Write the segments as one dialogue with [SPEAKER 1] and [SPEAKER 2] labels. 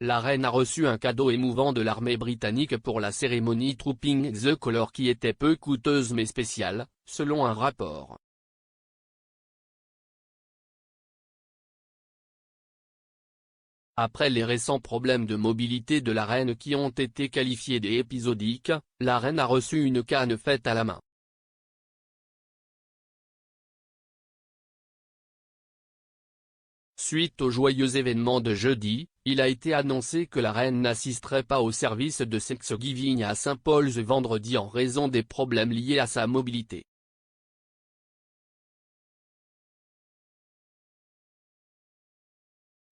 [SPEAKER 1] la reine a reçu un cadeau émouvant de l'armée britannique pour la cérémonie Trooping the Colour qui était peu coûteuse mais spéciale, selon un rapport. Après les récents problèmes de mobilité de la reine qui ont été qualifiés d'épisodiques, la reine a reçu une canne faite à la main. Suite au joyeux événement de jeudi, il a été annoncé que la reine n'assisterait pas au service de Thanksgiving à St. Paul's vendredi en raison des problèmes liés à sa mobilité.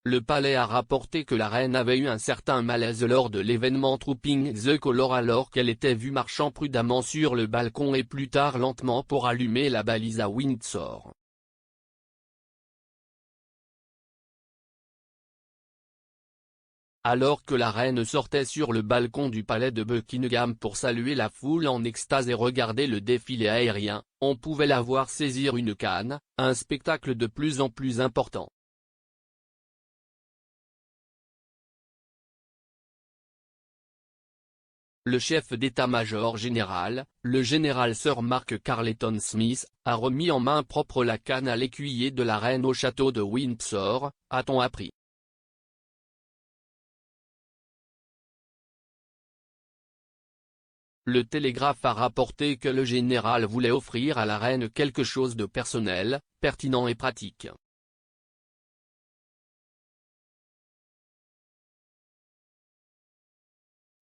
[SPEAKER 1] Le palais a rapporté que la reine avait eu un certain malaise lors de l'événement Trooping the Colour alors qu'elle était vue marchant prudemment sur le balcon et plus tard lentement pour allumer la balise à Windsor. Alors que la reine sortait sur le balcon du palais de Buckingham pour saluer la foule en extase et regarder le défilé aérien, on pouvait la voir saisir une canne, un spectacle de plus en plus important. Le chef d'état-major général, le général Sir Mark Carleton Smith, a remis en main propre la canne à l'écuyer de la reine au château de Windsor, a-t-on appris. Le Télégraphe a rapporté que le général voulait offrir à la reine quelque chose de personnel, pertinent et pratique.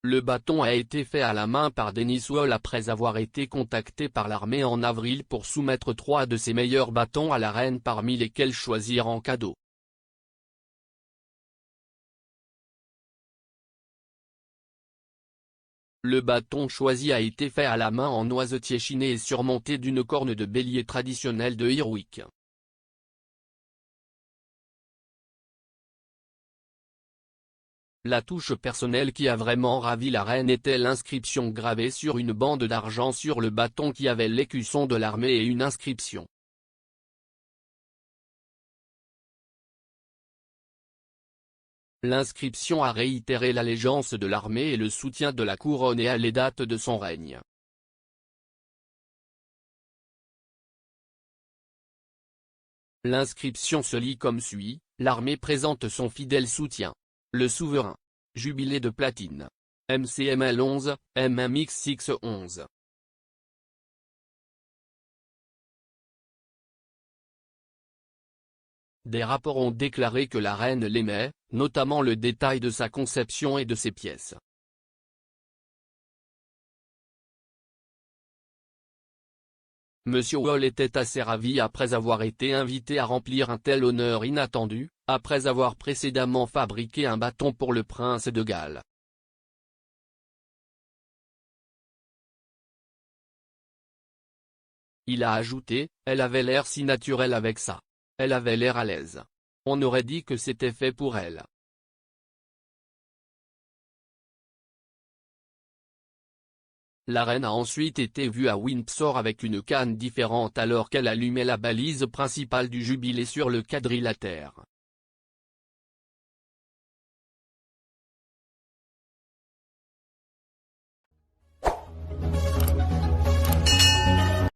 [SPEAKER 1] Le bâton a été fait à la main par Dennis Wall après avoir été contacté par l'armée en avril pour soumettre 3 de ses meilleurs bâtons à la reine parmi lesquels choisir en cadeau. Le bâton choisi a été fait à la main en noisetier chiné et surmonté d'une corne de bélier traditionnelle de Irwick. La touche personnelle qui a vraiment ravi la reine était l'inscription gravée sur une bande d'argent sur le bâton qui avait l'écusson de l'armée et une inscription. L'inscription a réitéré l'allégeance de l'armée et le soutien de la couronne et à les dates de son règne. L'inscription se lit comme suit: l'armée présente son fidèle soutien. Le souverain. Jubilé de platine. MCML 11, MMX6 11. Des rapports ont déclaré que la reine l'aimait, notamment le détail de sa conception et de ses pièces. Monsieur Wall était assez ravi après avoir été invité à remplir un tel honneur inattendu, après avoir précédemment fabriqué un bâton pour le prince de Galles. Il a ajouté: elle avait l'air si naturelle avec ça. Elle avait l'air à l'aise. On aurait dit que c'était fait pour elle. La reine a ensuite été vue à Windsor avec une canne différente alors qu'elle allumait la balise principale du jubilé sur le quadrilatère.